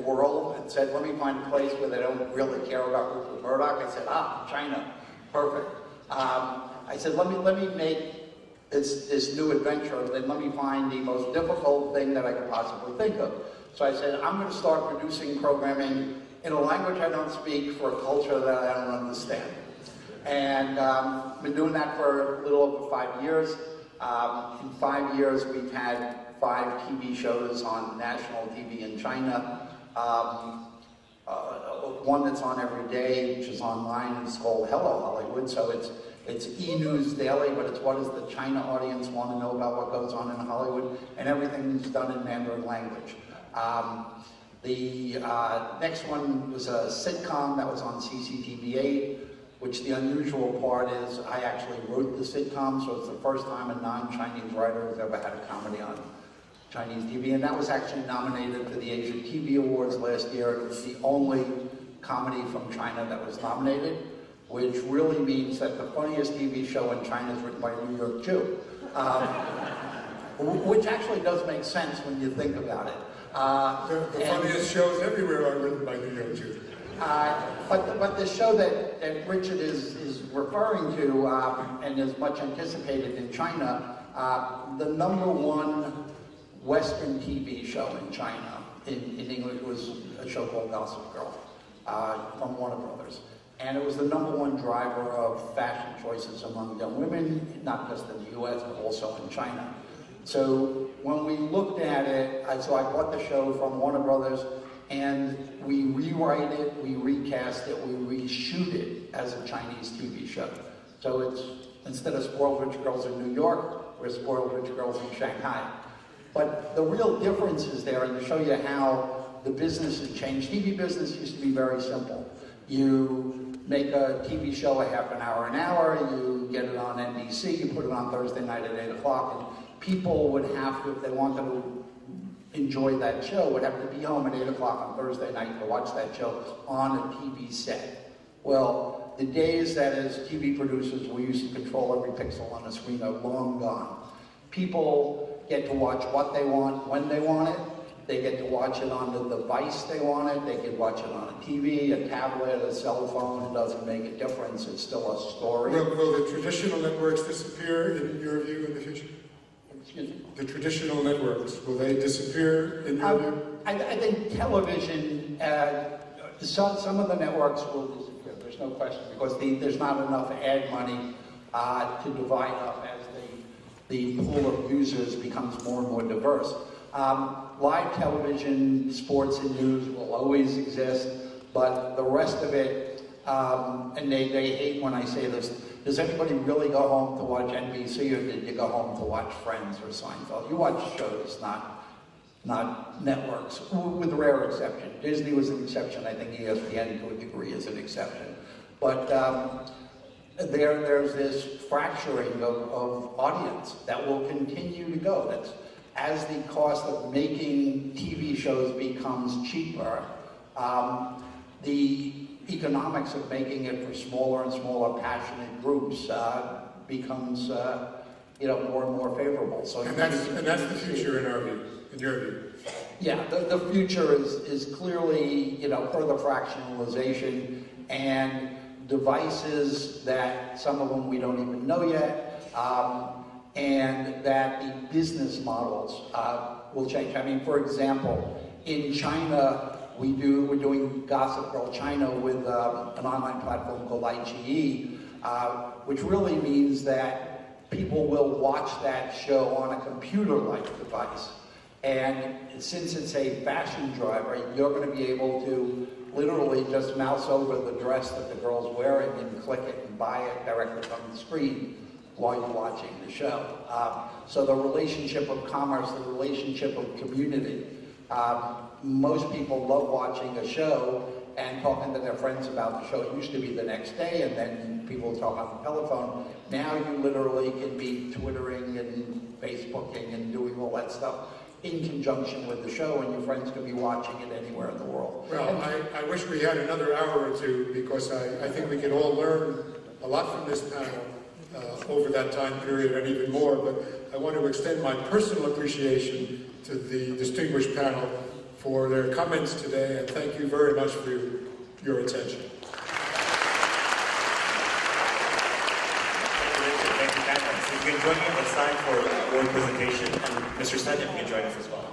world and said, let me find a place where they don't really care about Rupert Murdoch. I said, China, perfect. I said, let me make this new adventure, and then let me find the most difficult thing that I could possibly think of. So I said, I'm going to start producing programming in a language I don't speak for a culture that I don't understand. And been doing that for a little over 5 years. In 5 years, we've had 5 TV shows on national TV in China. One that's on every day, which is online, is called Hello Hollywood. So it's e-news daily, but it's what does the China audience want to know about what goes on in Hollywood, and everything is done in Mandarin language. The next one was a sitcom that was on CCTV8, which the unusual part is I actually wrote the sitcom, so it's the first time a non-Chinese writer has ever had a comedy on Chinese TV, and that was actually nominated for the Asian TV Awards last year. It was the only comedy from China that was nominated, which really means that the funniest TV show in China is written by a New York Jew, which actually does make sense when you think about it. The funniest shows everywhere are written by New York Jews. But the show that Richard is referring to and is much anticipated in China, the #1 Western TV show in China, in English, was a show called Gossip Girl from Warner Brothers. And it was the #1 driver of fashion choices among young women, not just in the US, but also in China. So when we looked at it, so I bought the show from Warner Brothers, and we rewrite it, we recast it, we reshoot it as a Chinese TV show. So it's, instead of Spoiled Rich Girls in New York, we're Spoiled Rich Girls in Shanghai. But the real difference is there, and to show you how the business has changed. TV business used to be very simple. You make a TV show a half an hour, you get it on NBC, you put it on Thursday night at 8 o'clock, and people would have to, if they wanted to enjoy that show, would have to be home at 8 o'clock on Thursday night to watch that show on a TV set. Well, the days that as TV producers we used to control every pixel on a screen are long gone. People get to watch what they want, when they want it. They get to watch it on the device they want it. They can watch it on a TV, a tablet, a cell phone. It doesn't make a difference. It's still a story. Will the traditional networks disappear, in your view, in the future? Excuse me? The traditional networks, will they disappear, in your view? I think television, some of the networks will disappear. There's no question, because there's not enough ad money to divide up as the pool of users becomes more and more diverse. Live television, sports and news will always exist, but the rest of it, and they hate when I say this, does anybody really go home to watch NBC, or did you go home to watch Friends or Seinfeld? You watch shows, not networks, with a rare exception. Disney was an exception. I think ESPN to a degree is an exception. But there's this fracturing of audience that will continue to go. That's, as the cost of making TV shows becomes cheaper, the economics of making it for smaller and smaller passionate groups becomes more and more favorable. So and that's the future in our view, in your view. Yeah, the future is clearly further fractionalization and devices that some of them we don't even know yet, and that the business models will change. I mean, for example, in China, we're doing Gossip Girl China with an online platform called IGE, which really means that people will watch that show on a computer-like device. And since it's a fashion driver, you're going to be able to literally just mouse over the dress that the girl's wearing and click it and buy it directly from the screen while you're watching the show. So the relationship of commerce, the relationship of community. Most people love watching a show and talking to their friends about the show. It used to be the next day, and then people would talk on the telephone. Now you literally can be Twittering and Facebooking and doing all that stuff in conjunction with the show, and your friends can be watching it anywhere in the world. Well, I wish we had another hour or two, because I think we could all learn a lot from this panel over that time period and even more, but I want to extend my personal appreciation to the distinguished panel for their comments today, and thank you very much for your attention. Thank you, Catherine. So you can join me on the side for board presentation, and Mr. Sun, you can join us as well.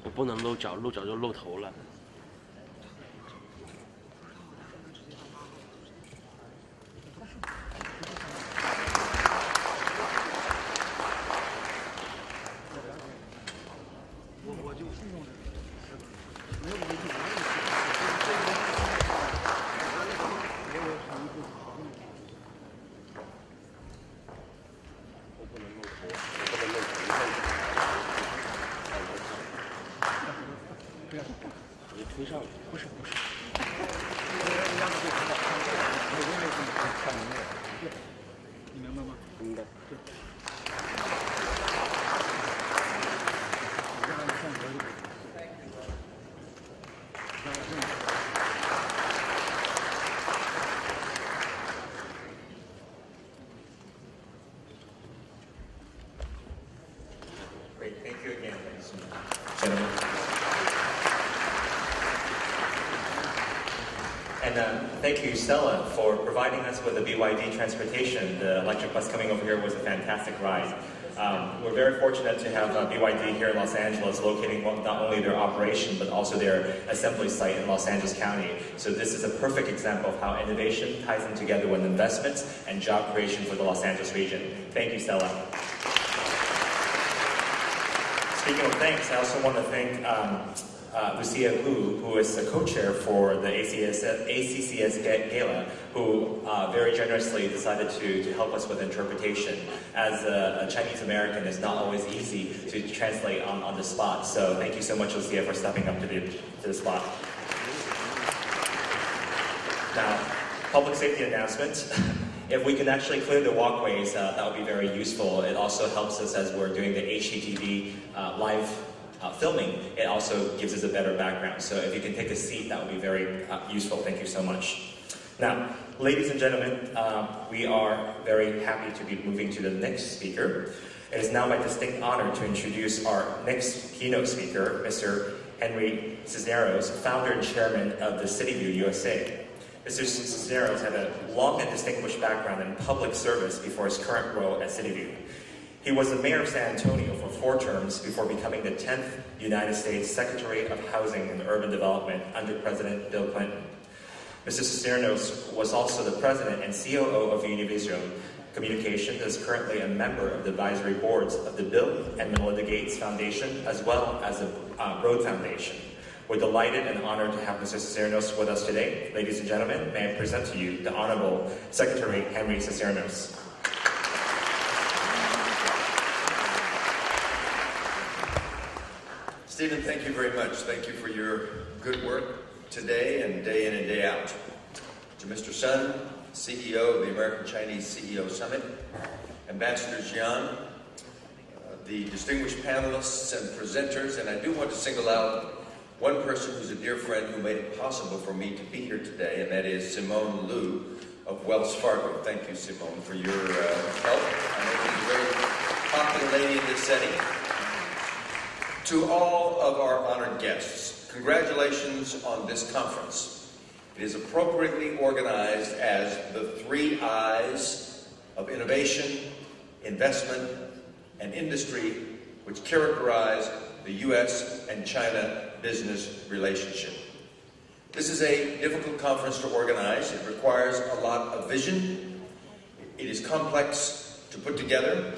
我不能露脚，露脚就露头了。推上去，不是，你明白吗？明白。Great, thank you again, ladies and gentlemen. And thank you, Stella, for providing us with the BYD transportation. The electric bus coming over here was a fantastic ride. We're very fortunate to have BYD here in Los Angeles, locating not only their operation, but also their assembly site in Los Angeles County. So this is a perfect example of how innovation ties in together with investments and job creation for the Los Angeles region. Thank you, Stella. Speaking of thanks, I also want to thank Lucia Hu, who is the co-chair for the ACCS Gala, who very generously decided to help us with interpretation. As a Chinese American, it's not always easy to translate on the spot. So thank you so much, Lucia, for stepping up to the spot. Now, public safety announcements. If we can actually clear the walkways, that would be very useful. It also helps us as we're doing the HGTV live filming. It also gives us a better background. So if you can take a seat, that would be very useful. Thank you so much. Now, ladies and gentlemen, we are very happy to be moving to the next speaker. It is now my distinct honor to introduce our next keynote speaker, Mr. Henry Cisneros, founder and chairman of the CityView USA. Mr. Cisneros had a long and distinguished background in public service before his current role at CityView. He was the mayor of San Antonio for 4 terms before becoming the 10th United States Secretary of Housing and Urban Development under President Bill Clinton. Mr. Cisneros was also the president and COO of Univision Communications, and is currently a member of the advisory boards of the Bill and Melinda Gates Foundation, as well as the Road Foundation. We're delighted and honored to have Mr. Cisneros with us today. Ladies and gentlemen, may I present to you the Honorable Secretary Henry Cisneros. Stephen, thank you very much. Thank you for your good work today and day in and day out. To Mr. Sun, CEO of the American Chinese CEO Summit, Ambassador Jian, the distinguished panelists and presenters, and I do want to single out one person who's a dear friend who made it possible for me to be here today, and that is Simone Liu of Wells Fargo. Thank you, Simone, for your help. I know she's a very popular lady in this setting. To all of our honored guests, congratulations on this conference. It is appropriately organized as the 3 I's of innovation, investment, and industry, which characterize the U.S. and China business relationship. This is a difficult conference to organize. It requires a lot of vision. It is complex to put together.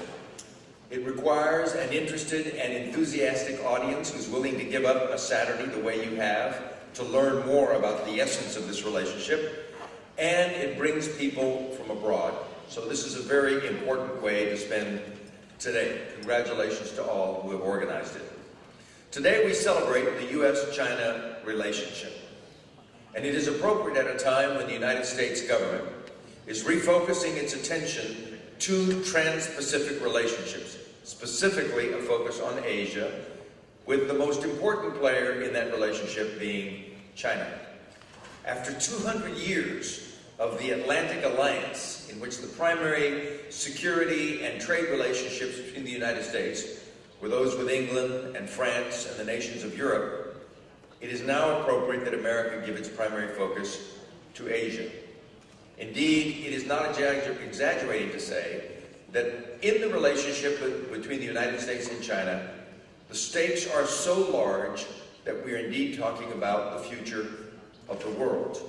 It requires an interested and enthusiastic audience who's willing to give up a Saturday the way you have to learn more about the essence of this relationship. And it brings people from abroad So this is a very important way to spend today. Congratulations to all who have organized it. Today we celebrate the U.S.-China relationship. And it is appropriate at a time when the United States government is refocusing its attention to trans-Pacific relationships, specifically a focus on Asia, with the most important player in that relationship being China. After 200 years of the Atlantic Alliance, in which the primary security and trade relationships between the United States were those with England and France and the nations of Europe, it is now appropriate that America give its primary focus to Asia. Indeed, it is not exaggerating to say that in the relationship between the United States and China, the stakes are so large that we are indeed talking about the future of the world.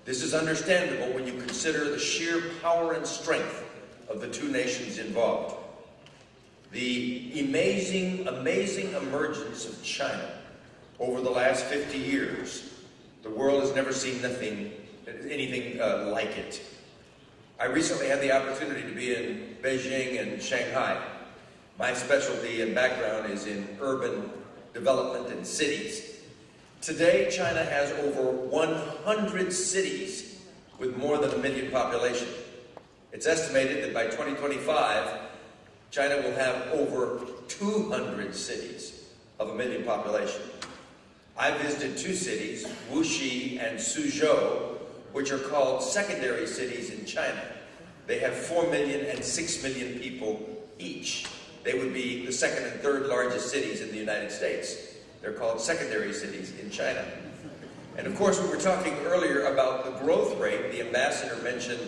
This is understandable when you consider the sheer power and strength of the two nations involved. The amazing emergence of China over the last 50 years, the world has never seen anything like it. I recently had the opportunity to be in Beijing and Shanghai. My specialty and background is in urban development and cities. Today, China has over 100 cities with more than 1 million population. It's estimated that by 2025, China will have over 200 cities of 1 million population. I visited 2 cities, Wuxi and Suzhou, which are called secondary cities in China. They have 4 million and 6 million people each. They would be the second and third largest cities in the United States. They're called secondary cities in China. And of course, we were talking earlier about the growth rate. The ambassador mentioned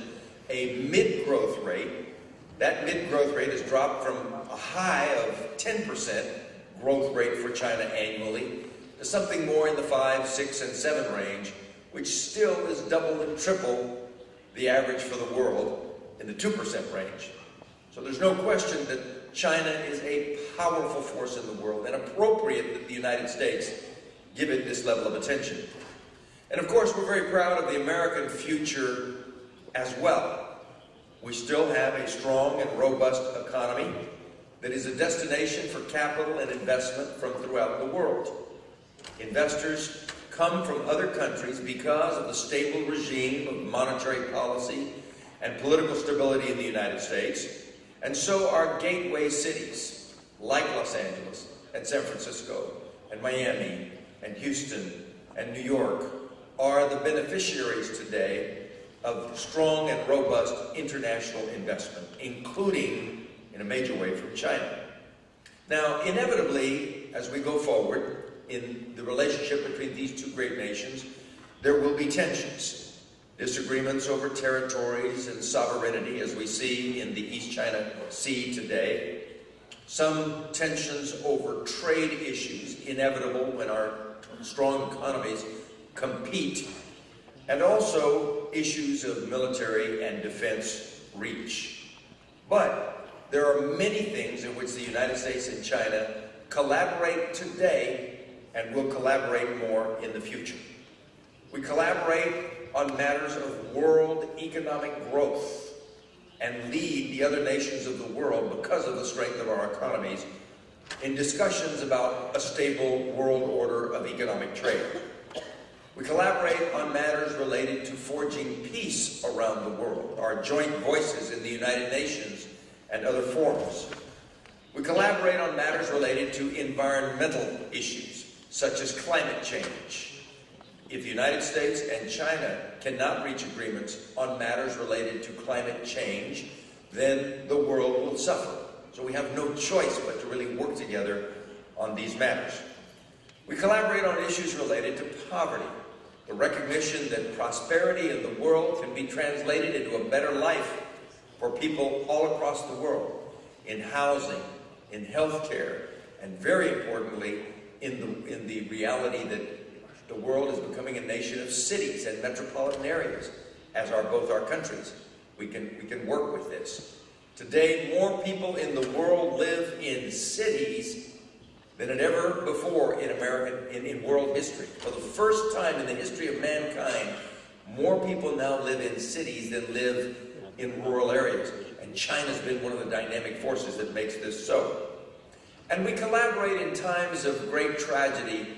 a mid-growth rate. That mid-growth rate has dropped from a high of 10% growth rate for China annually to something more in the 5, 6, and 7 range, which still is double and triple the average for the world in the 2% range. So there's no question that China is a powerful force in the world, and appropriate that the United States give it this level of attention. And of course, we're very proud of the American future as well. We still have a strong and robust economy that is a destination for capital and investment from throughout the world. Investors come from other countries because of the stable regime of monetary policy and political stability in the United States. And so our gateway cities, like Los Angeles and San Francisco and Miami and Houston and New York, are the beneficiaries today of strong and robust international investment, including in a major way from China. Now, inevitably, as we go forward in the relationship between these two great nations, there will be tensions. Disagreements over territories and sovereignty, as we see in the East China Sea today. Some tensions over trade issues, inevitable when our strong economies compete. And also issues of military and defense reach. But there are many things in which the United States and China collaborate today and will collaborate more in the future. We collaborate on matters of world economic growth and lead the other nations of the world because of the strength of our economies in discussions about a stable world order of economic trade. We collaborate on matters related to forging peace around the world, our joint voices in the United Nations and other forums. We collaborate on matters related to environmental issues, such as climate change. If the United States and China cannot reach agreements on matters related to climate change, then the world will suffer. So we have no choice but to really work together on these matters. We collaborate on issues related to poverty, the recognition that prosperity in the world can be translated into a better life for people all across the world, in housing, in healthcare, and very importantly, in the reality that the world is becoming a nation of cities and metropolitan areas, as are both our countries. We can work with this. Today, more people in the world live in cities than at ever before in world history. For the first time in the history of mankind, more people now live in cities than live in rural areas. And China's been one of the dynamic forces that makes this so. And we collaborate in times of great tragedy,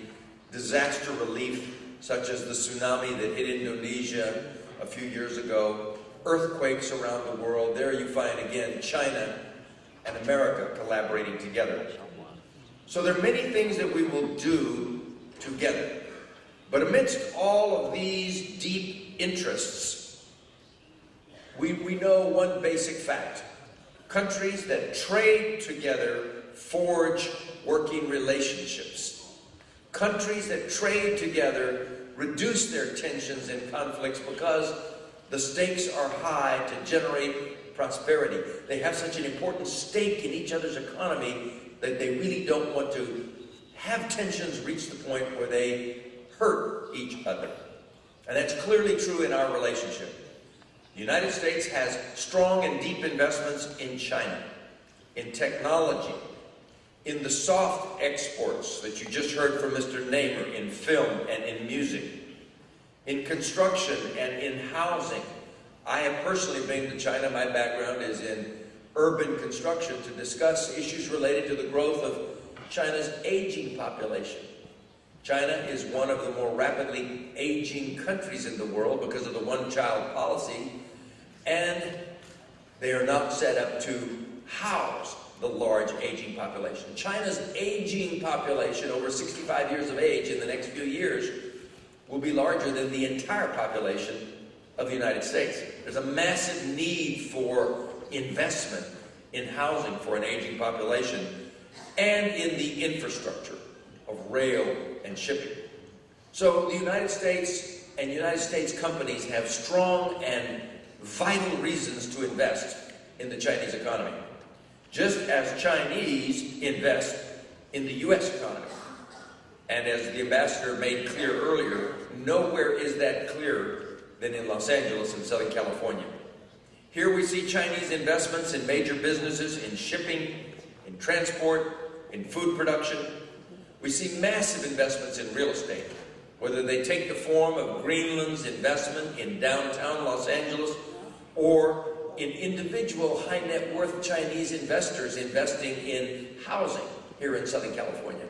disaster relief, such as the tsunami that hit Indonesia a few years ago, earthquakes around the world. There you find again China and America collaborating together. So there are many things that we will do together. But amidst all of these deep interests, we know one basic fact. Countries that trade together forge working relationships. Countries that trade together reduce their tensions and conflicts because the stakes are high to generate prosperity. They have such an important stake in each other's economy that they really don't want to have tensions reach the point where they hurt each other. And that's clearly true in our relationship. The United States has strong and deep investments in China, in technology, in the soft exports that you just heard from Mr. Namer, in film and in music, in construction and in housing. I have personally been to China. My background is in urban construction to discuss issues related to the growth of China's aging population. China is one of the more rapidly aging countries in the world because of the one-child policy, and they are not set up to house the large aging population. China's aging population, over 65 years of age in the next few years, will be larger than the entire population of the United States. There's a massive need for investment in housing for an aging population and in the infrastructure of rail and shipping. So the United States and United States companies have strong and vital reasons to invest in the Chinese economy, just as Chinese invest in the U.S. economy. And as the ambassador made clear earlier, nowhere is that clearer than in Los Angeles and Southern California. Here we see Chinese investments in major businesses, in shipping, in transport, in food production. We see massive investments in real estate, whether they take the form of Greenland's investment in downtown Los Angeles or in individual high net worth Chinese investors investing in housing here in Southern California.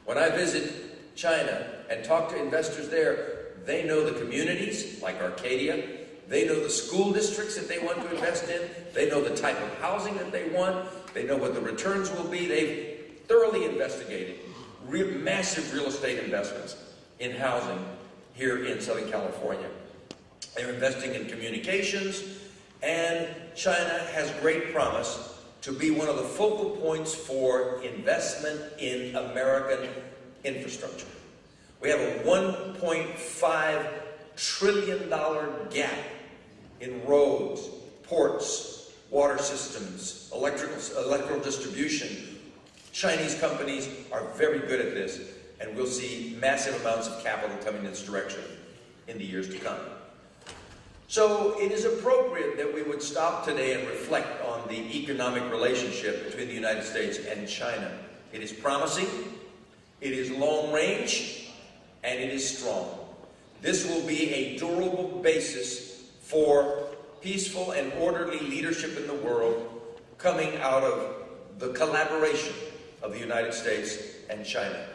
When I visit China and talk to investors there, they know the communities, like Arcadia. They know the school districts that they want to invest in. They know the type of housing that they want. They know what the returns will be. They've thoroughly investigated massive real estate investments in housing here in Southern California. They're investing in communications, and China has great promise to be one of the focal points for investment in American infrastructure. We have a $1.5 trillion gap in roads, ports, water systems, electrical distribution. Chinese companies are very good at this, and we'll see massive amounts of capital coming in this direction in the years to come. So it is appropriate that we would stop today and reflect on the economic relationship between the United States and China. It is promising, it is long range, and it is strong. This will be a durable basis for peaceful and orderly leadership in the world coming out of the collaboration of the United States and China.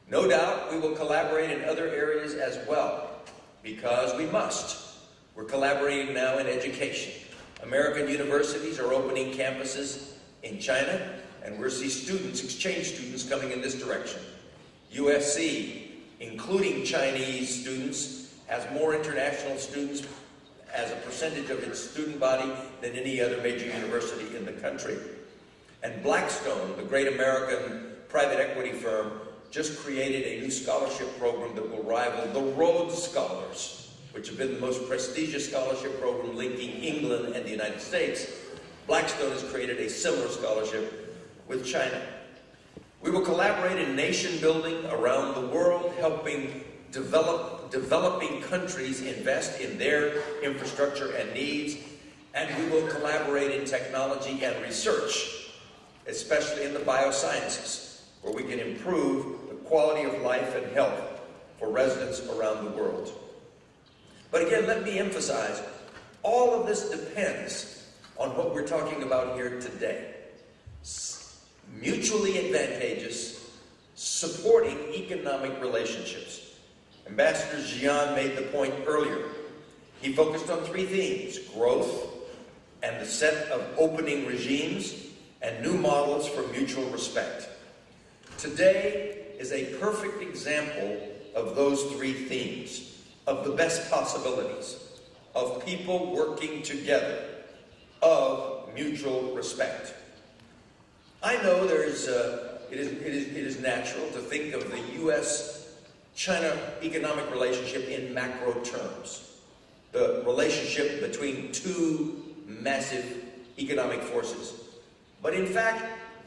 No doubt we will collaborate in other areas as well, because we must. We're collaborating now in education. American universities are opening campuses in China, and we'll see students, exchange students, coming in this direction. USC, including Chinese students, has more international students as a percentage of its student body than any other major university in the country. And Blackstone, the great American private equity firm, just created a new scholarship program that will rival the Rhodes Scholars, which have been the most prestigious scholarship program linking England and the United States. Blackstone has created a similar scholarship with China. We will collaborate in nation building around the world, helping developing countries invest in their infrastructure and needs, and we will collaborate in technology and research, especially in the biosciences, where we can improve the quality of life and health for residents around the world. But again, let me emphasize, all of this depends on what we're talking about here today. Mutually advantageous, supporting economic relationships. Ambassador Jian made the point earlier. He focused on three themes: growth and the set of opening regimes and new models for mutual respect. Today is a perfect example of those three themes, of the best possibilities, of people working together, of mutual respect. I know it is natural to think of the U.S.-China economic relationship in macro terms, the relationship between two massive economic forces. But in fact,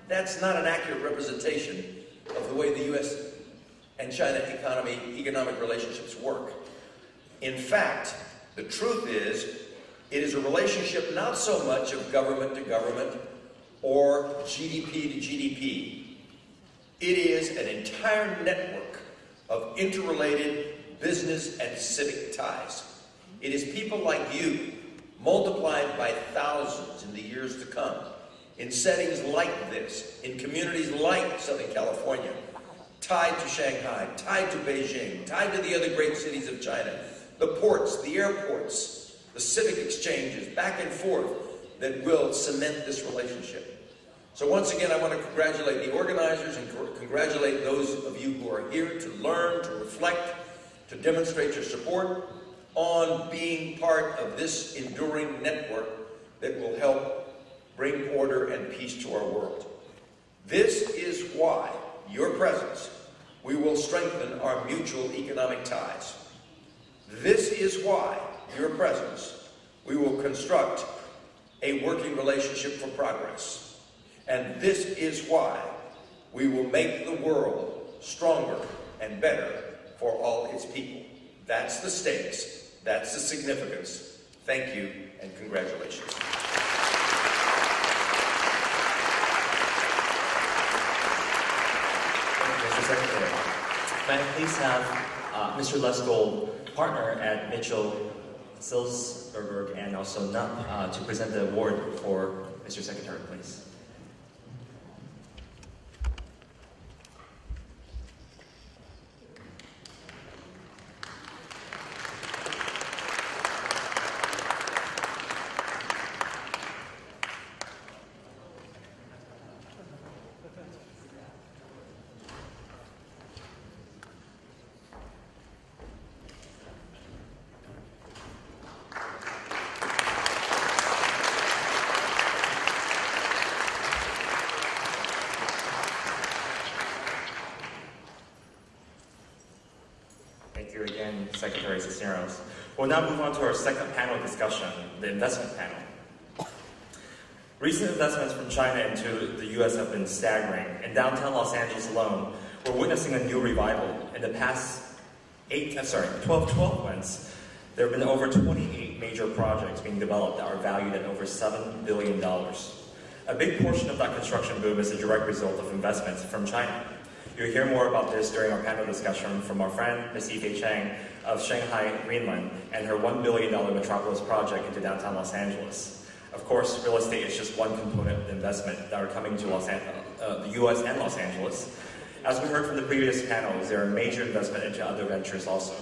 that's not an accurate representation of the way the U.S. and China economic relationships work. In fact, the truth is, it is a relationship not so much of government to government or GDP to GDP. It is an entire network of interrelated business and civic ties. It is people like you, multiplied by thousands in the years to come, in settings like this, in communities like Southern California, tied to Shanghai, tied to Beijing, tied to the other great cities of China, the ports, the airports, the civic exchanges, back and forth, that will cement this relationship. So once again, I want to congratulate the organizers and congratulate those of you who are here to learn, to reflect, to demonstrate your support on being part of this enduring network that will help bring order and peace to our world. This is why your presence, we will strengthen our mutual economic ties. This is why your presence, we will construct a working relationship for progress. And this is why we will make the world stronger and better for all its people. That's the stakes. That's the significance. Thank you and congratulations. Mr. Secretary, may I please have Mr. Les Gold, partner at Mitchell, Silsberg, and also NUP, to present the award for Mr. Secretary, please. Thank you again, Secretary Cisneros. We'll now move on to our second panel discussion, the investment panel. Recent investments from China into the U.S. have been staggering. In downtown Los Angeles alone, we're witnessing a new revival. In the past 12 months, there have been over 28 major projects being developed that are valued at over $7 billion. A big portion of that construction boom is a direct result of investments from China. You'll hear more about this during our panel discussion from our friend, Ms. Yifei Chang of Shanghai, Greenland, and her $1 billion Metropolis project into downtown Los Angeles. Of course, real estate is just one component of the investment that are coming to the U.S. and Los Angeles. As we heard from the previous panels, there are major investment into other ventures also.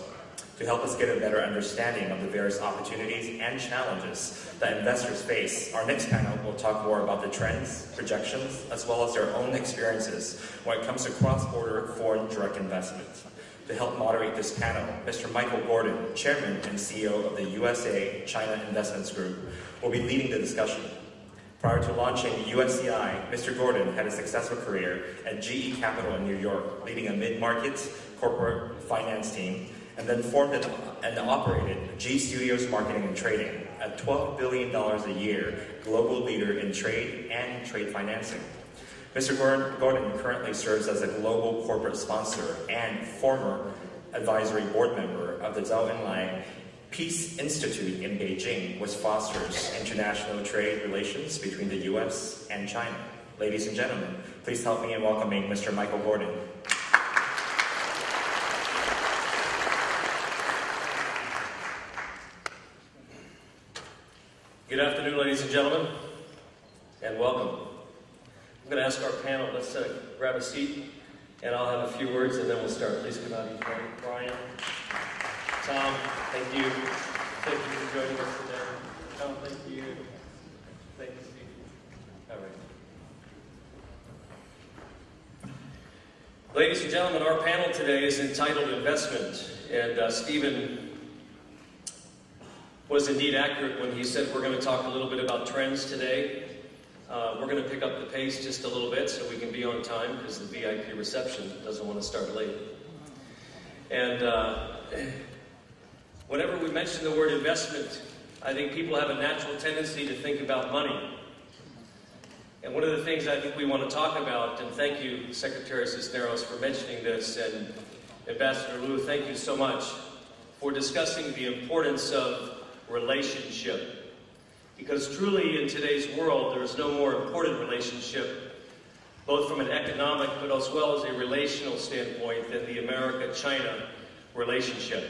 To help us get a better understanding of the various opportunities and challenges that investors face, our next panel will talk more about the trends, projections, as well as their own experiences when it comes to cross-border foreign direct investment. To help moderate this panel, Mr. Michael Gordon, Chairman and CEO of the USA China Investments Group, will be leading the discussion. Prior to launching USCI, Mr. Gordon had a successful career at GE Capital in New York, leading a mid-market corporate finance team, and then formed and operated G Studios Marketing and Trading, a $12 billion a year global leader in trade and trade financing. Mr. Gordon currently serves as a global corporate sponsor and former advisory board member of the Zhou Enlai Peace Institute in Beijing, which fosters international trade relations between the U.S. and China. Ladies and gentlemen, please help me in welcoming Mr. Michael Gordon. Good afternoon, ladies and gentlemen, and welcome. I'm going to ask our panel, let's grab a seat, and I'll have a few words, and then we'll start. Please come out of your Brian, Tom, thank you. Thank you for joining us today. Tom, thank you. Thank you, Steve. All right. Ladies and gentlemen, our panel today is entitled Investment, and Stephen was indeed accurate when he said we're going to talk a little bit about trends today. We're going to pick up the pace just a little bit so we can be on time because the VIP reception doesn't want to start late. And whenever we mention the word investment, I think people have a natural tendency to think about money. And one of the things I think we want to talk about, and thank you, Secretary Cisneros, for mentioning this, and Ambassador Liu, thank you so much for discussing the importance of relationship. Because truly in today's world, there is no more important relationship, both from an economic but as well as a relational standpoint, than the America-China relationship.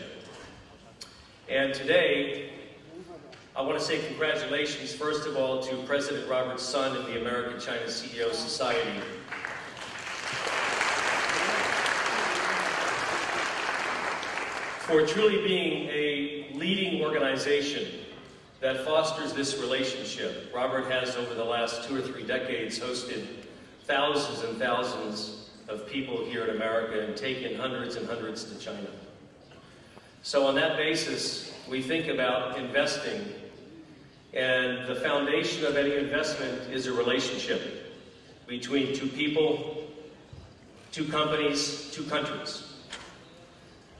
And today, I want to say congratulations, first of all, to President Robert Sun and the America-China CEO Society. For truly being a leading organization that fosters this relationship. Robert has, over the last 2 or 3 decades, hosted thousands and thousands of people here in America and taken hundreds and hundreds to China. So on that basis, we think about investing, and the foundation of any investment is a relationship between 2 people, 2 companies, 2 countries.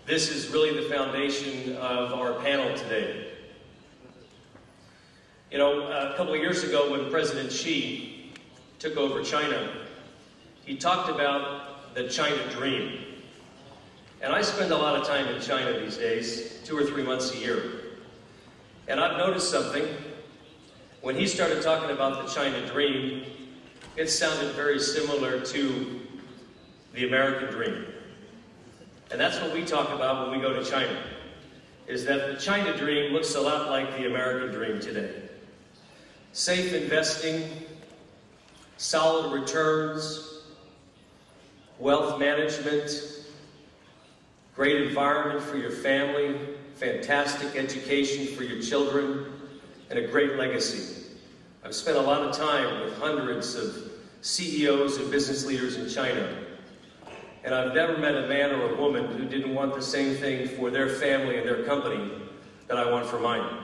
This is really the foundation of our panel today. You know, a couple of years ago when President Xi took over China, he talked about the China dream. And I spend a lot of time in China these days, 2 or 3 months a year. And I've noticed something. When he started talking about the China dream, it sounded very similar to the American dream. And that's what we talk about when we go to China, is that the China dream looks a lot like the American dream today. Safe investing, solid returns, wealth management, great environment for your family, fantastic education for your children, and a great legacy. I've spent a lot of time with hundreds of CEOs and business leaders in China, and I've never met a man or a woman who didn't want the same thing for their family and their company that I want for mine.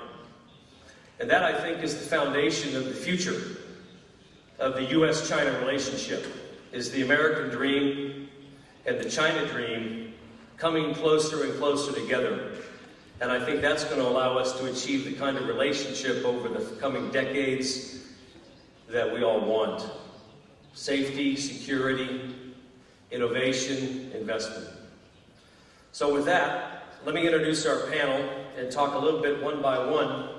And that, I think, is the foundation of the future of the U.S.-China relationship, is the American dream and the China dream coming closer and closer together. And I think that's going to allow us to achieve the kind of relationship over the coming decades that we all want. Safety, security, innovation, investment. So with that, let me introduce our panel and talk a little bit one by one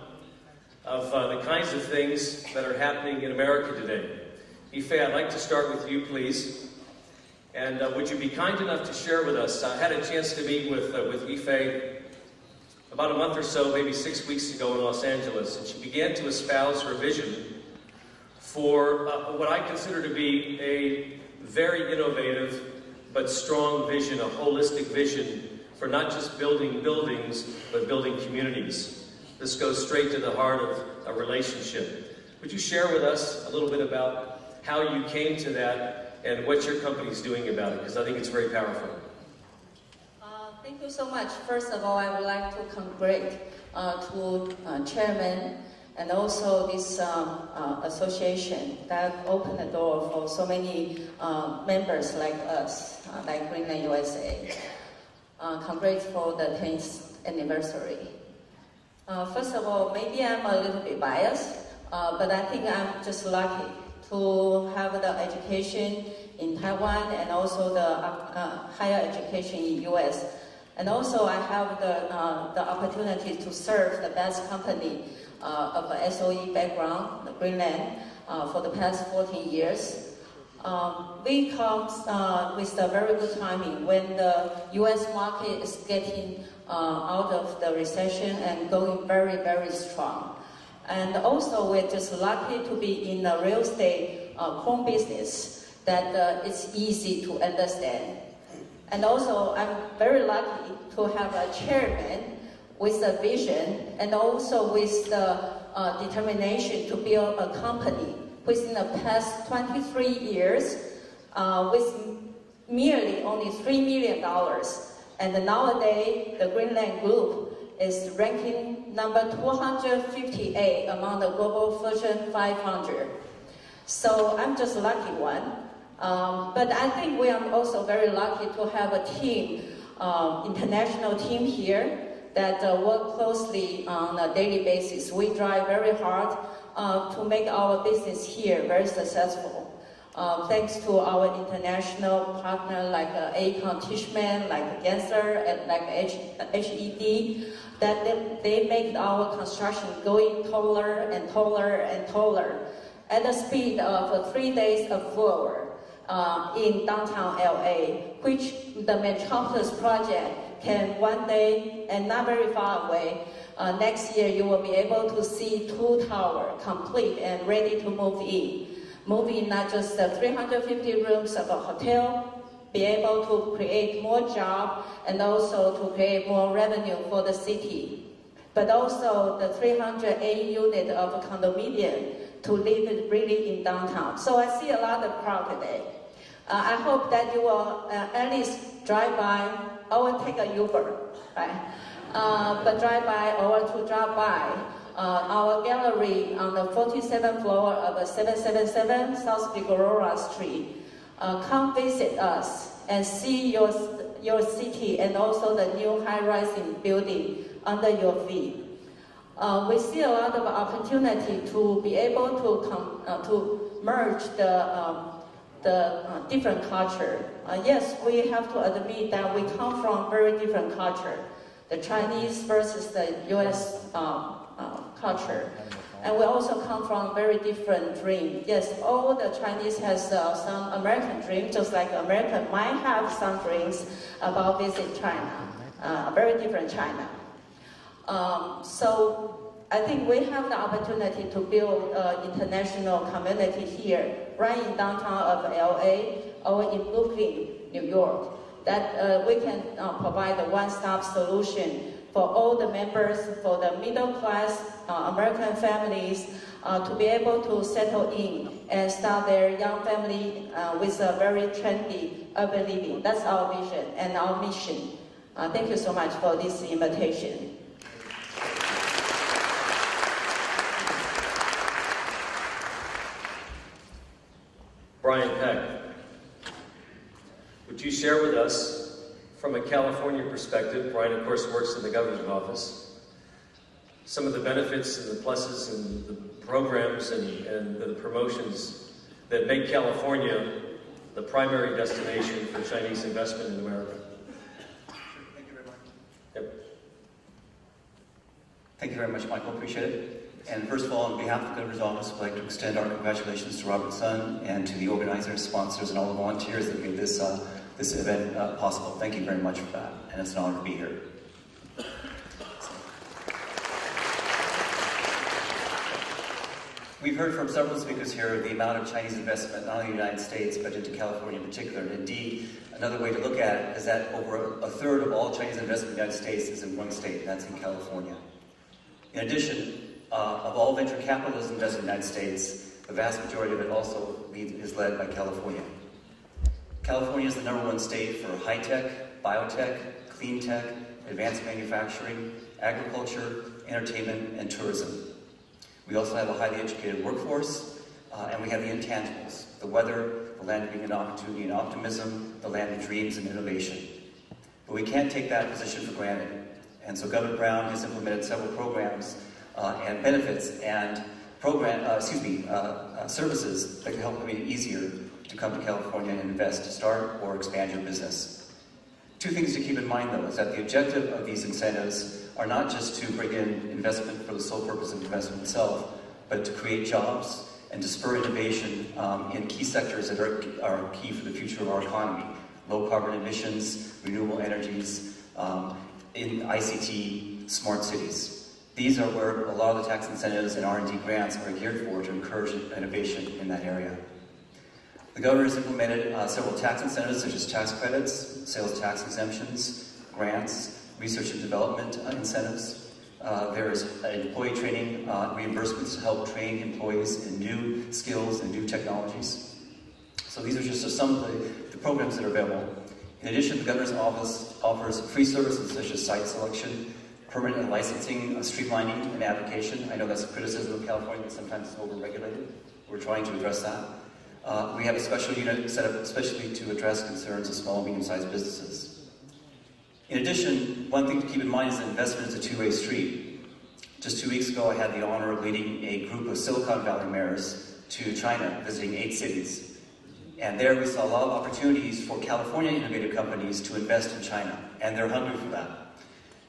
of the kinds of things that are happening in America today. Ife, I'd like to start with you, please. And would you be kind enough to share with us, I had a chance to meet with Ife about a month or so, maybe 6 weeks ago in Los Angeles, and she began to espouse her vision for what I consider to be a very innovative but strong vision, a holistic vision for not just building buildings, but building communities. This goes straight to the heart of a relationship. Would you share with us a little bit about how you came to that and what your company is doing about it? Because I think it's very powerful. Thank you so much. First of all, I would like to congratulate to Chairman and also this association that opened the door for so many members like us, like Greenland USA. Congrats for the 10th anniversary. First of all, maybe I'm a little bit biased, but I think I'm just lucky to have the education in Taiwan and also the higher education in US. And also I have the opportunity to serve the best company of a SOE background, Greenland, for the past 14 years. We come with a very good timing when the US market is getting out of the recession and going very, very strong. And also, we're just lucky to be in the real estate home business that it's easy to understand. And also, I'm very lucky to have a chairman with a vision and also with the determination to build a company within the past 23 years with merely only $3 million. And nowadays, the Greenland Group is ranking number 258 among the global Fortune 500. So I'm just a lucky one. But I think we are also very lucky to have a team, international team here that work closely on a daily basis. We drive very hard to make our business here very successful. Thanks to our international partner like Aecon Tishman, like Gensler, and like HED, that they make our construction going taller and taller and taller at the speed of 3 days of forward in downtown LA, which the Metropolis project can one day, and not very far away, next year you will be able to see 2 towers complete and ready to move in. Move in not just the 350 rooms of a hotel, be able to create more jobs and also to create more revenue for the city, but also the 308 units of a condominium to live really in downtown. So I see a lot of crowd today. I hope that you will at least drive by or take a Uber, right? But drive by or to drop by our gallery on the 47th floor of 777 South Figueroa Street. Come visit us and see your city and also the new high-rising building under your feet. We see a lot of opportunity to be able to merge the different culture. Yes, we have to admit that we come from very different culture. The Chinese versus the U.S. Culture. And we also come from very different dream. Yes, all the Chinese has some American dream, just like American might have some dreams about visit China, very different China. So I think we have the opportunity to build an international community here, right in downtown of LA or in Brooklyn, New York, that we can provide a one-stop solution for all the members, for the middle class American families to be able to settle in and start their young family with a very trendy urban living. That's our vision and our mission. Thank you so much for this invitation. Brian Peck, would you share with us, from a California perspective, Brian of course works in the governor's office, some of the benefits and the pluses and the programs and the promotions that make California the primary destination for Chinese investment in America? Thank you very much. Yep. Thank you very much, Michael. Appreciate it. And first of all, on behalf of the Governor's Office, I'd like to extend our congratulations to Robert Sun and to the organizers, sponsors, and all the volunteers that made this event possible. Thank you very much for that, and it's an honor to be here. We've heard from several speakers here the amount of Chinese investment, not only in the United States, but into California in particular. And indeed, another way to look at it is that over a third of all Chinese investment in the United States is in one state, and that's in California. In addition, of all venture capitalism invested in the United States, the vast majority of it also is led by California. California is the #1 state for high-tech, biotech, clean tech, advanced manufacturing, agriculture, entertainment, and tourism. We also have a highly educated workforce, and we have the intangibles, the weather, the land of being an opportunity and optimism, the land of dreams and innovation. But we can't take that position for granted. And so Governor Brown has implemented several programs and benefits and services that can help make it easier to come to California and invest, to start or expand your business. Two things to keep in mind, though, is that the objective of these incentives are not just to bring in investment for the sole purpose of investment itself, but to create jobs and to spur innovation in key sectors that are key for the future of our economy. Low carbon emissions, renewable energies, in ICT, smart cities. These are where a lot of the tax incentives and R&D grants are geared for to encourage innovation in that area. The governor has implemented several tax incentives such as tax credits, sales tax exemptions, grants, research and development incentives. There's employee training reimbursements to help train employees in new skills and new technologies. So these are just some of the programs that are available. In addition, the governor's office offers free services such as site selection, permit and licensing, streamlining and application. I know that's a criticism of California that sometimes it's over-regulated. We're trying to address that. We have a special unit set up especially to address concerns of small and medium-sized businesses. In addition, one thing to keep in mind is that investment is a two-way street. Just 2 weeks ago, I had the honor of leading a group of Silicon Valley mayors to China, visiting 8 cities. And there we saw a lot of opportunities for California innovative companies to invest in China, and they're hungry for that.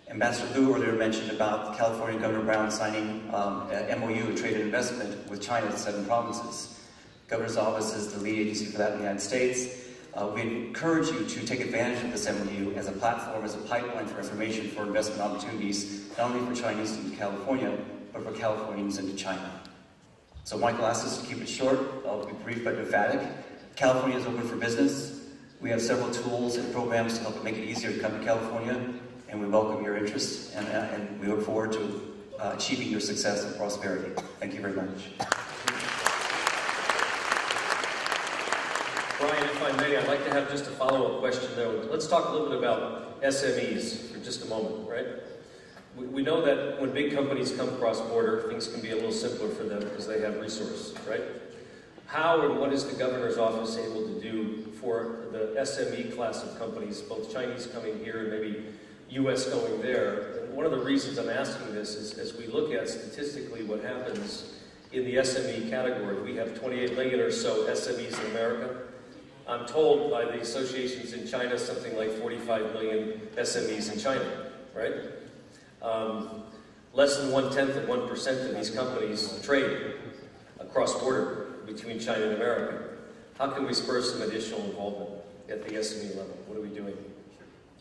Ambassador Liu earlier mentioned about California Governor Brown signing an MOU, a trade and investment, with China's 7 provinces. Governor's office is the lead agency for that in the United States. We encourage you to take advantage of this MOU as a platform, as a pipeline for information for investment opportunities, not only for Chinese into California, but for Californians into China. So Michael asked us to keep it short. I'll be brief but emphatic. California is open for business. We have several tools and programs to help make it easier to come to California, and we welcome your interest, and we look forward to achieving your success and prosperity. Thank you very much. Brian, if I may, I'd like to have just a follow-up question though. Let's talk a little bit about SMEs for just a moment, right? We know that when big companies come cross-border, things can be a little simpler for them because they have resources, right? How and what is the governor's office able to do for the SME class of companies, both Chinese coming here and maybe U.S. going there? And one of the reasons I'm asking this is as we look at statistically what happens in the SME category, we have 28 million or so SMEs in America. I'm told by the associations in China something like 45 million SMEs in China, right? Less than 0.1% of these companies trade across border between China and America. How can we spur some additional involvement at the SME level? What are we doing?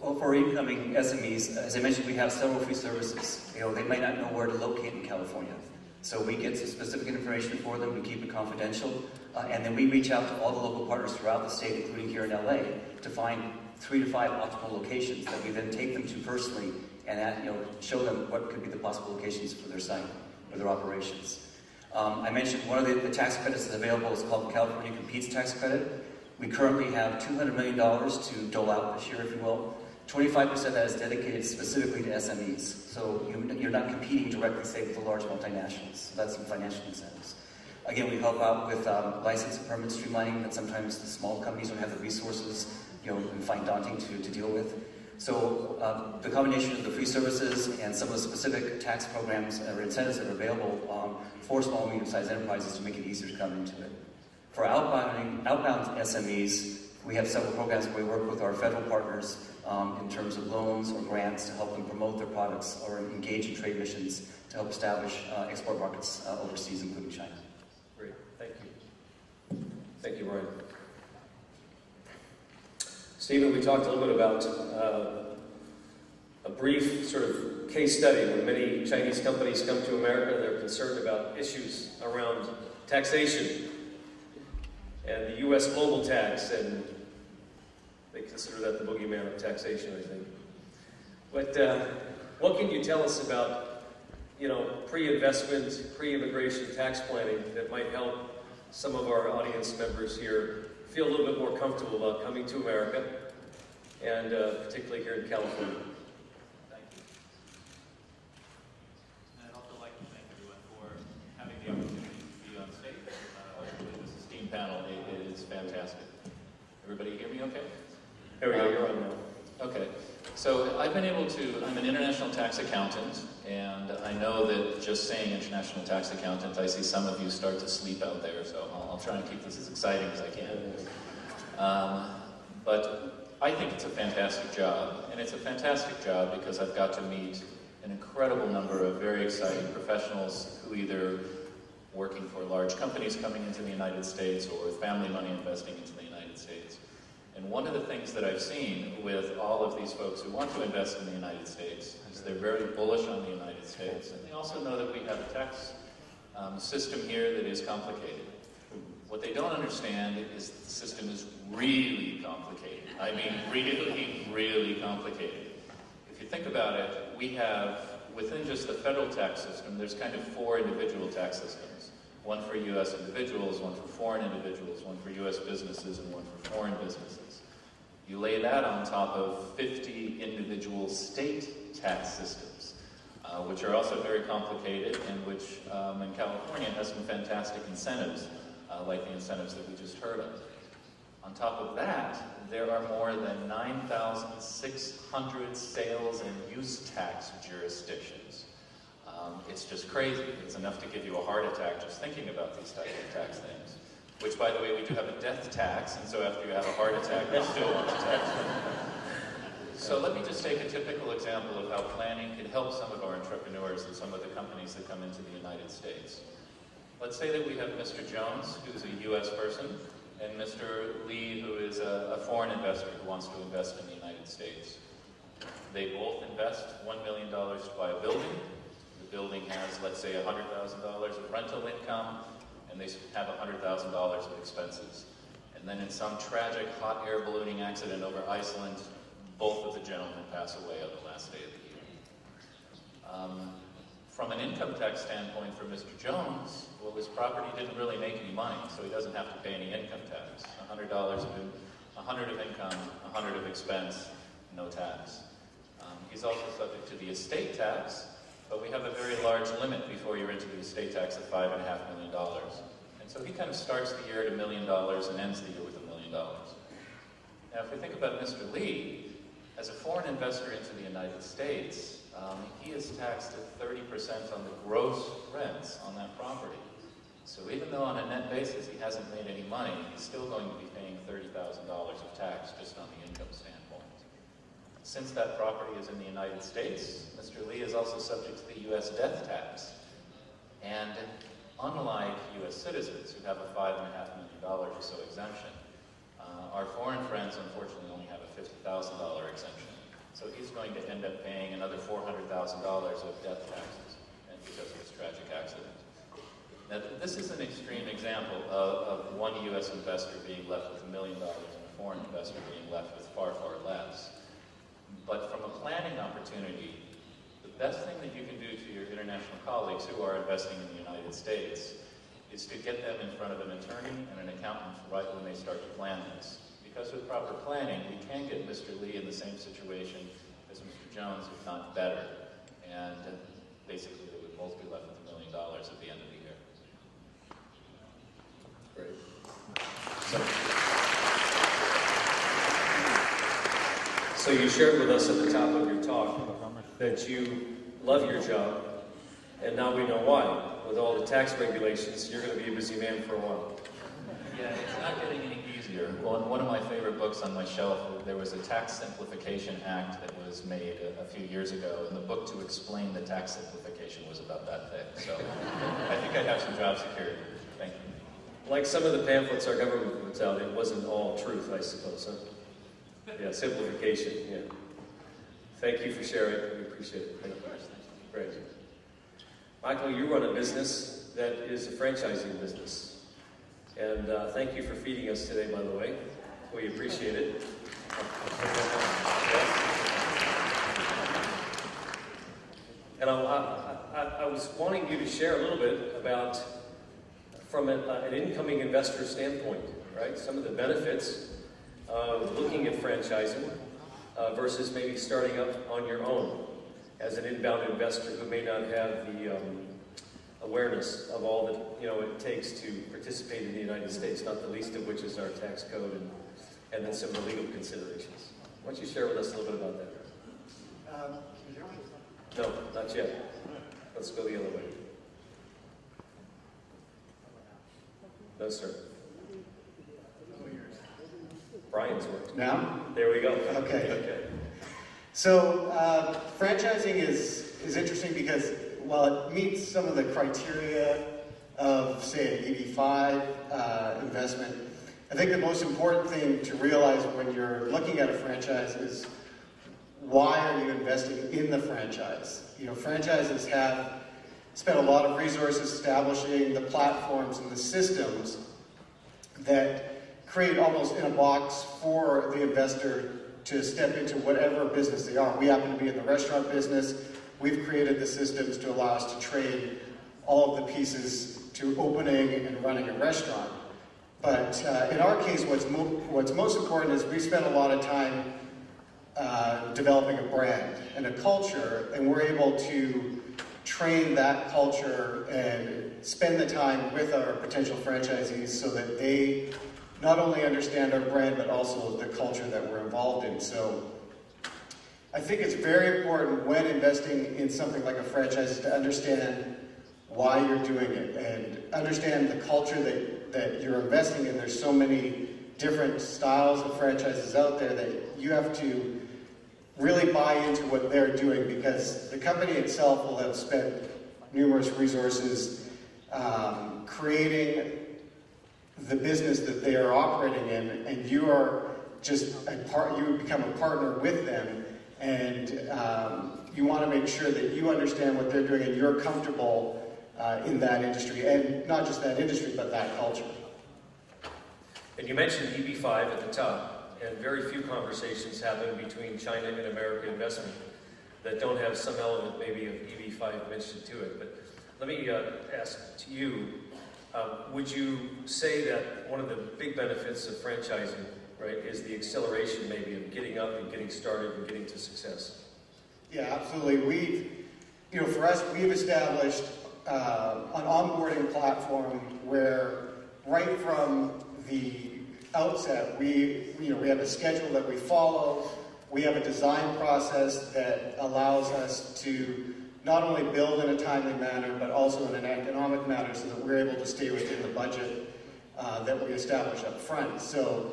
Well, for incoming SMEs, as I mentioned, we have several free services. They might not know where to locate in California. So we get some specific information for them, we keep it confidential, and then we reach out to all the local partners throughout the state, including here in LA, to find 3 to 5 optimal locations that we then take them to personally and show them what could be the possible locations for their site or their operations. I mentioned one of the tax credits that's available is called the California Competes Tax Credit. We currently have $200 million to dole out this year, if you will. 25% of that is dedicated specifically to SMEs. So you're not competing directly, say, with the large multinationals. So that's some financial incentives. Again, we help out with license and permit streamlining that sometimes the small companies don't have the resources, and find daunting to deal with. So the combination of the free services and some of the specific tax programs or incentives that are available for small and medium-sized enterprises to make it easier to come into it. For outbound SMEs, we have several programs where we work with our federal partners in terms of loans or grants to help them promote their products or engage in trade missions to help establish export markets overseas, including China. Great, thank you. Thank you, Ryan. Stephen, we talked a little bit about a brief sort of case study when many Chinese companies come to America. They're concerned about issues around taxation and the U.S. global tax, and they consider that the boogeyman of taxation, I think. But what can you tell us about, pre-investment, pre-immigration tax planning that might help some of our audience members here feel a little bit more comfortable about coming to America, and particularly here in California? Thank you. And I'd also like to thank everyone for having the opportunity to be on stage with this esteemed panel. It is fantastic. Everybody hear me okay? There we go, you're on now. Okay, so I'm an international tax accountant, and I know that just saying international tax accountant, I see some of you start to sleep out there, so I'll try and keep this as exciting as I can. But I think it's a fantastic job, and it's a fantastic job because I've got to meet an incredible number of very exciting professionals who either working for large companies coming into the United States or with family money investing into the United States. And one of the things that I've seen with all of these folks who want to invest in the United States is they're very bullish on the United States, and they also know that we have a tax system here that is complicated. What they don't understand is that the system is really complicated. I mean, really, really complicated. If you think about it, we have, within just the federal tax system, there's kind of 4 individual tax systems. One for U.S. individuals, one for foreign individuals, one for U.S. businesses, and one for foreign businesses. You lay that on top of 50 individual state tax systems, which are also very complicated, and which in California has some fantastic incentives, like the incentives that we just heard of. On top of that, there are more than 9,600 sales and use tax jurisdictions. It's just crazy. It's enough to give you a heart attack just thinking about these types of tax things. Which, by the way, we do have a death tax, and so after you have a heart attack, we still want to tax you. So let me just take a typical example of how planning can help some of our entrepreneurs and some of the companies that come into the United States. Let's say that we have Mr. Jones, who's a U.S. person, and Mr. Lee, who is a foreign investor who wants to invest in the United States. They both invest $1 million to buy a building. The building has, let's say, $100,000 of rental income, and they have $100,000 of expenses. And then in some tragic hot air ballooning accident over Iceland, both of the gentlemen pass away on the last day of the year. From an income tax standpoint for Mr. Jones, well, his property didn't really make any money, so he doesn't have to pay any income tax. $100 of income, $100 of expense, no tax. He's also subject to the estate tax, but we have a very large limit before you're into the estate tax of $5.5 million. And so he kind of starts the year at $1 million and ends the year with $1 million. Now, if we think about Mr. Lee, as a foreign investor into the United States, he is taxed at 30% on the gross rents on that property. So even though on a net basis he hasn't made any money, he's still going to be paying $30,000 of tax just on the income standpoint. Since that property is in the United States, Mr. Lee is also subject to the U.S. death tax. And unlike U.S. citizens who have a $5.5 million or so exemption, our foreign friends unfortunately only have a $50,000 exemption. So he's going to end up paying another $400,000 of death taxes because of his tragic accident. Now, this is an extreme example of one U.S. investor being left with $1 million and a foreign investor being left with far, far less. But from a planning opportunity, the best thing that you can do to your international colleagues who are investing in the United States is to get them in front of an attorney and an accountant right when they start to plan this. Because with proper planning, we can get Mr. Lee in the same situation as Mr. Jones, if not better. And basically, they would both be left with $1 million at the end of the year. Great. So you shared with us at the top of your talk that you love your job, and now we know why. With all the tax regulations, you're going to be a busy man for a while. Yeah, it's not getting any easier. Well, in one of my favorite books on my shelf, there was a Tax Simplification Act that was made a few years ago, and the book to explain the tax simplification was about that thick. So I think I'd have some job security. Thank you. Like some of the pamphlets our government puts out, it wasn't all truth, I suppose, huh? Yeah, simplification, yeah. Thank you for sharing. We appreciate it. Thank you. Great. Michael, you run a business that is a franchising business. And thank you for feeding us today, by the way. We appreciate it. And I was wanting you to share a little bit about, from an incoming investor standpoint, right? Some of the benefits of looking at franchising versus maybe starting up on your own as an inbound investor who may not have the awareness of all that it takes to participate in the United States, not the least of which is our tax code and then some of the legal considerations. Why don't you share with us a little bit about that? No, not yet. Let's go the other way. No, sir. Brian's worked. Now? There we go. Okay. So franchising is interesting because while it meets some of the criteria of, say, an 85 investment, I think the most important thing to realize when you're looking at a franchise is why are you investing in the franchise? You know, franchises have spent a lot of resources establishing the platforms and the systems that create almost in a box for the investor to step into whatever business they are. We happen to be in the restaurant business. We've created the systems to allow us to trade all of the pieces to opening and running a restaurant. But in our case, what's most important is we spent a lot of time developing a brand and a culture, and we're able to train that culture and spend the time with our potential franchisees so that they not only understand our brand, but also the culture that we're involved in. So I think it's very important when investing in something like a franchise to understand why you're doing it and understand the culture that you're investing in. There's so many different styles of franchises out there that you have to really buy into what they're doing, because the company itself will have spent numerous resources creating the business that they are operating in, and you are just you become a partner with them, and you want to make sure that you understand what they're doing and you're comfortable in that industry, and not just that industry, but that culture. And you mentioned EB5 at the top. And very few conversations happen between China and American investment that don't have some element maybe of EB5 mentioned to it. But let me ask to you, would you say that one of the big benefits of franchising, right, is the acceleration maybe of getting up and getting started and getting to success? Yeah, absolutely. For us, we've established an onboarding platform where right from the outset, we have a schedule that we follow. We have a design process that allows us to not only build in a timely manner, but also in an economic manner, so that we're able to stay within the budget that we establish up front. So,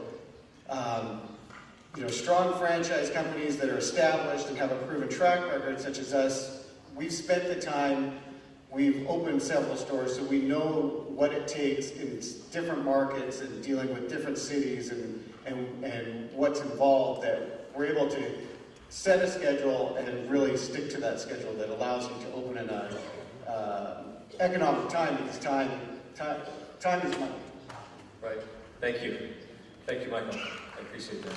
strong franchise companies that are established and have a proven track record, such as us, we've spent the time. We've opened several stores, so we know what it takes in different markets and dealing with different cities and what's involved, that we're able to set a schedule and really stick to that schedule that allows you to open in a economic time, because time is money. Right. Thank you. Thank you, Michael. I appreciate that.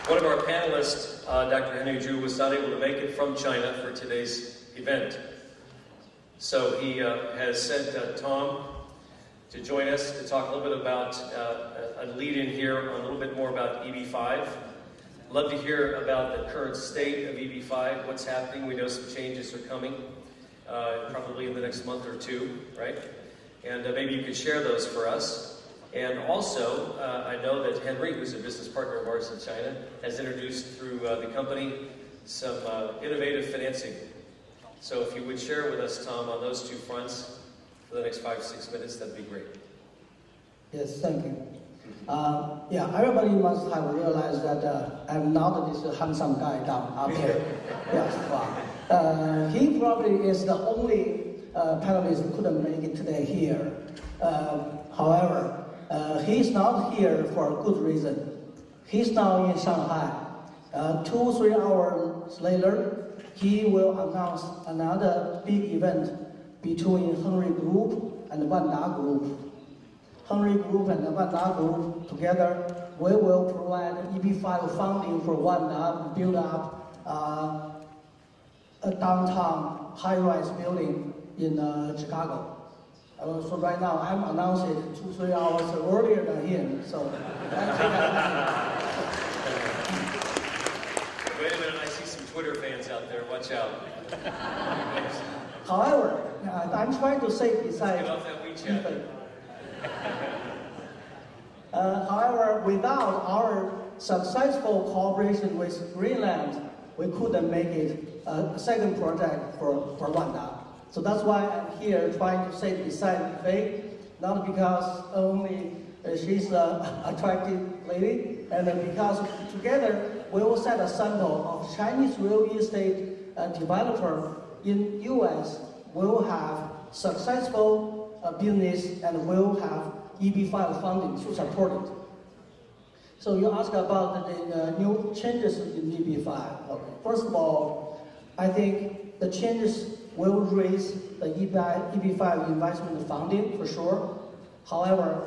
One of our panelists, Dr. Henry Zhu, was not able to make it from China for today's event. So he has sent Tom to join us to talk a little bit about a lead-in here on a little bit more about EB5. Love to hear about the current state of EB5, what's happening. We know some changes are coming, probably in the next month or two, right? And maybe you could share those for us. And also, I know that Henry, who's a business partner of ours in China, has introduced through the company some innovative financing. So if you would share with us, Tom, on those two fronts for the next 5-6 minutes, that'd be great. Yes, thank you. Everybody must have realized that I'm not this handsome guy down up here. Yes, he probably is the only panelist who couldn't make it today here. However, he's not here for a good reason. He's now in Shanghai. 2-3 hours later, he will announce another big event between Henry Group and Wanda Group. Henry Group and Wanda Group together, we will provide EB5 funding for Wanda to build up a downtown high-rise building in Chicago. So right now, I'm announcing it 2-3 hours earlier than him. So. Wait a minute, I see some Twitter fans out there. Watch out. However, I'm trying to say besides. Get off that WeChat. However, without our successful cooperation with Greenland, we couldn't make it a second project for Wanda. So that's why I'm here trying to say beside Faye, not because only she's an attractive lady, and because together we will set a sample of Chinese real estate developer in US will have successful business and will have EB5 funding to support it. So you ask about the new changes in EB5. Okay. First of all, I think the changes will raise the EB5 investment funding for sure. However,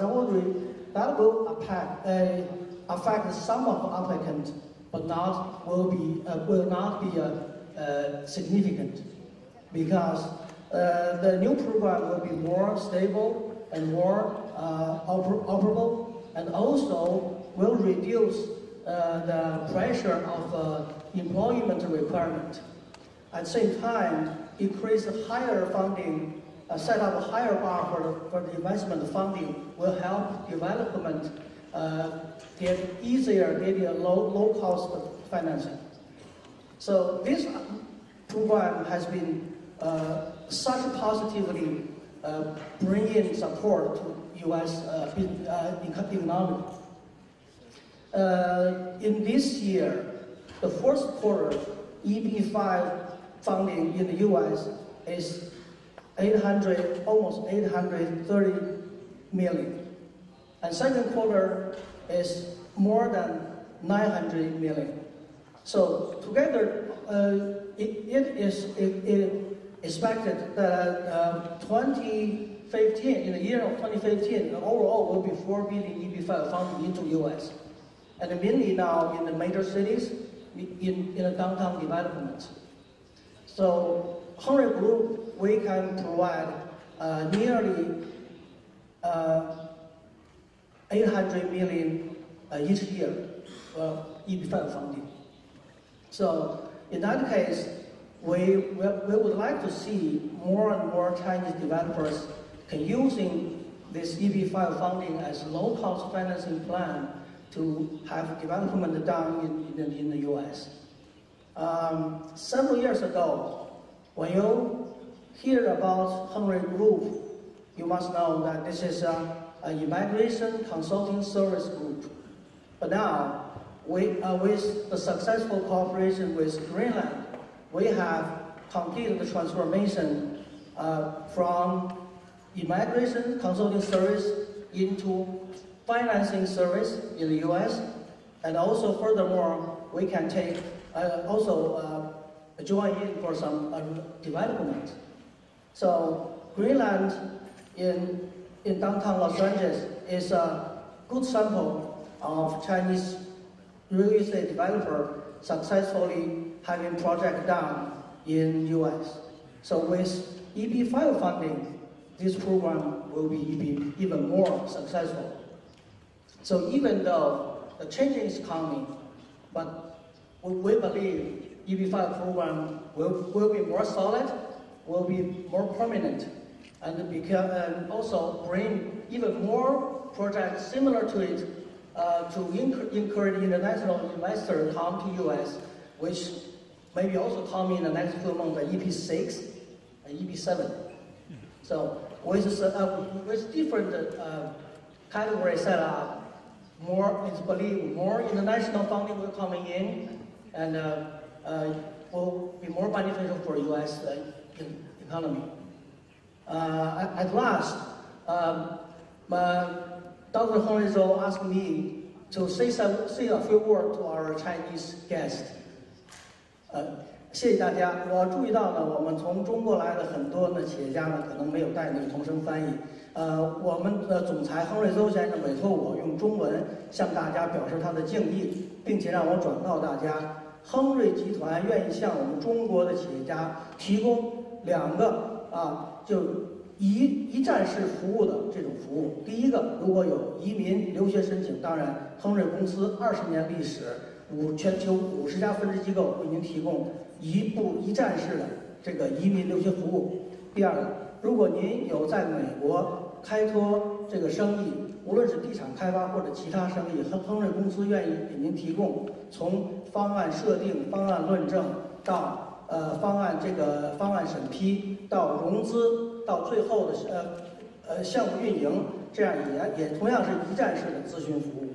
that will affect some of the applicants, but will not be significant, because the new program will be more stable and more operable, and also will reduce the pressure of employment requirement. At the same time, increase higher funding, set up a higher bar for the investment funding will help development get a low cost of financing. So this program has been such positively bringing support to U.S. economy. In this year, the first quarter, EB5 funding in the U.S. is almost 830 million. And second quarter is more than 900 million. So together, it is expected that 2015, in the year of 2015, overall will be 4 billion EB5 funding into U.S. And mainly now in the major cities, in the downtown development. So Henry Group, we can provide nearly 800 million each year EB5 funding. So in that case, we would like to see more and more Chinese developers using this EB5 funding as low-cost financing plan to have development done in the U.S. Several years ago, when you hear about Henry Group, you must know that this is an immigration consulting service group. But now, with the successful cooperation with Greenland, we have completed the transformation from immigration consulting service into financing service in the U.S. And also, furthermore, we can take join in for some development. So Greenland in downtown Los Angeles is a good sample of Chinese real estate developer successfully having project done in U.S. So with EB5 funding, this program will be even more successful. So even though the change is coming, but we believe EB5 program will be more solid, will be more permanent, and also bring even more projects similar to it to encourage international investors come to U.S., which maybe also come in the next few months, EP6 and EP7. So with different categories set up, it's believed more international funding will coming in, and will be more beneficial for U.S. economy. At last, Dr. Henry Zhou asked me to say a few words to our Chinese guest. 谢谢大家。我注意到呢，我们从中国来的很多呢企业家呢，可能没有带那个同声翻译。我们的总裁亨瑞邹先生委托我用中文向大家表示他的敬意，并且让我转告大家，亨瑞集团愿意向我们中国的企业家提供2个就一站式服务的这种服务。第一个，如果有移民留学申请，当然亨瑞公司20年历史，全球50家分支机构为您提供一站式的这个移民留学服务。第二个，如果您有在美国开拓这个生意，无论是地产开发或者其他生意，亨瑞公司愿意给您提供从方案设定、方案论证到方案审批，到融资，到最后的项目运营，这样也同样是一站式的咨询服务。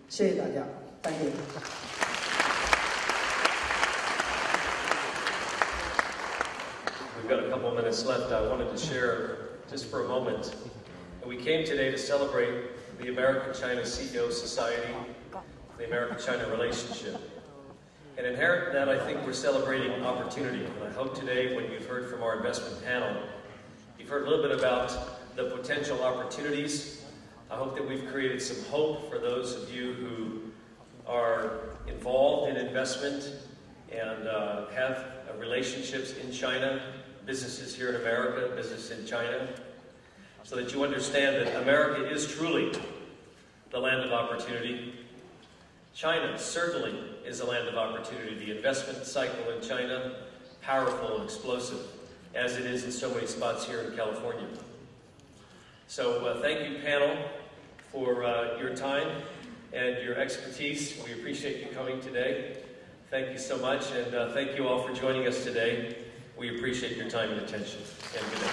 谢谢大家 ，Thank you。We've got a couple of minutes left. I wanted to share just for a moment. And we came today to celebrate the American-China CEO Society, the American-China relationship. And inherent in that, I think we're celebrating opportunity. And I hope today, when you've heard from our investment panel, you've heard a little bit about the potential opportunities. I hope that we've created some hope for those of you who are involved in investment and have relationships in China, businesses here in America, business in China, so that you understand that America is truly the land of opportunity. China certainly is a land of opportunity. The investment cycle in China, powerful and explosive, as it is in so many spots here in California. So thank you, panel, for your time and your expertise. We appreciate you coming today. Thank you so much, and thank you all for joining us today. We appreciate your time and attention. And good day.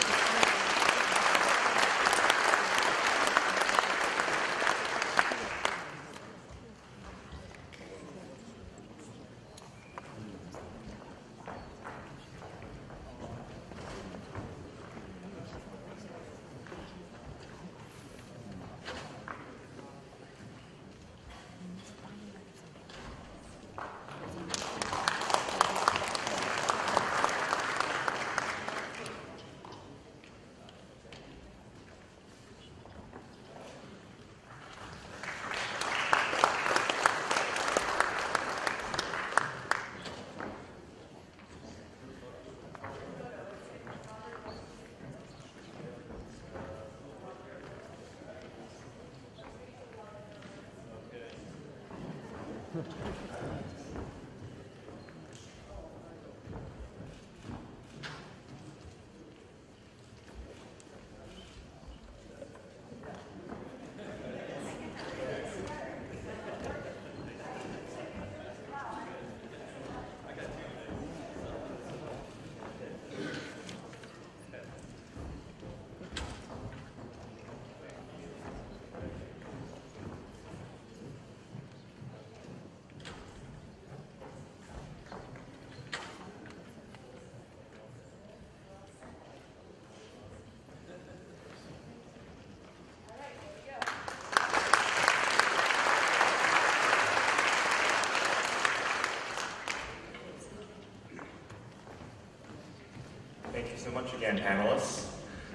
Thank you so much again, panelists.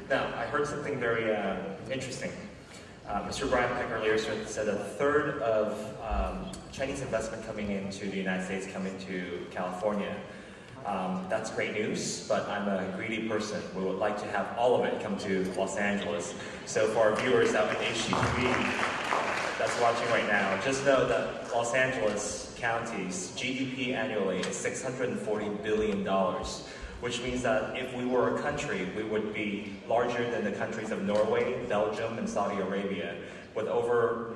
Now, I heard something very interesting. Mr. Brian Peck earlier said a third of Chinese investment coming into the United States coming to California. That's great news, but I'm a greedy person. We would like to have all of it come to Los Angeles. So for our viewers out in HGTV that's watching right now, just know that Los Angeles County's GDP annually is $640 billion. Which means that if we were a country, we would be larger than the countries of Norway, Belgium, and Saudi Arabia. With over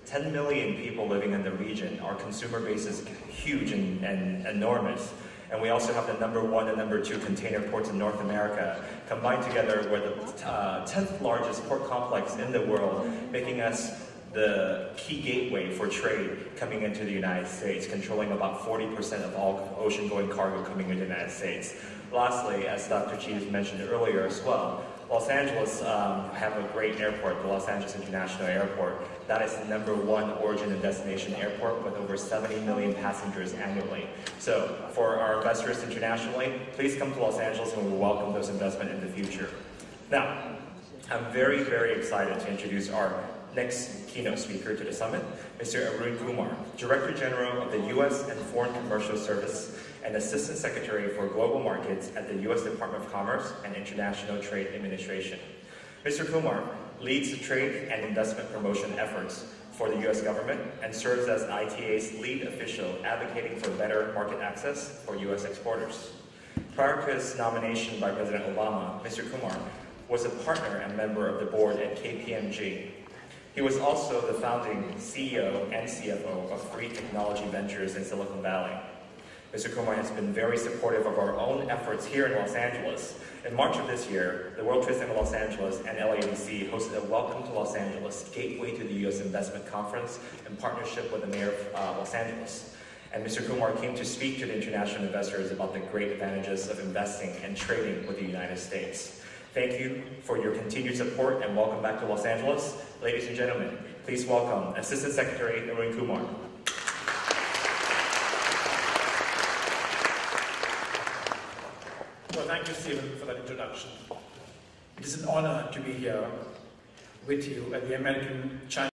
10 million people living in the region, our consumer base is huge and enormous. And we also have the #1 and #2 container ports in North America. Combined together, we're the 10th largest port complex in the world, making us the key gateway for trade coming into the United States, controlling about 40% of all ocean-going cargo coming into the United States. Lastly, as Dr. Cheese mentioned earlier as well, Los Angeles have a great airport, the Los Angeles International Airport. That is the #1 origin and destination airport with over 70 million passengers annually. So for our investors internationally, please come to Los Angeles and we welcome those investments in the future. Now, I'm very, very excited to introduce our next keynote speaker to the summit, Mr. Arun Kumar, Director General of the U.S. and Foreign Commercial Service and Assistant Secretary for Global Markets at the U.S. Department of Commerce and International Trade Administration. Mr. Kumar leads the trade and investment promotion efforts for the U.S. government and serves as ITA's lead official advocating for better market access for U.S. exporters. Prior to his nomination by President Obama, Mr. Kumar was a partner and member of the board at KPMG. He was also the founding CEO and CFO of Free Technology Ventures in Silicon Valley. Mr. Kumar has been very supportive of our own efforts here in Los Angeles. In March of this year, the World Trade Center Los Angeles and LADC hosted a Welcome to Los Angeles Gateway to the U.S. Investment Conference in partnership with the Mayor of Los Angeles. And Mr. Kumar came to speak to the international investors about the great advantages of investing and trading with the United States. Thank you for your continued support and welcome back to Los Angeles. Ladies and gentlemen, please welcome Assistant Secretary Arun Kumar. Well, thank you, Stephen, for that introduction. It is an honor to be here with you at the American China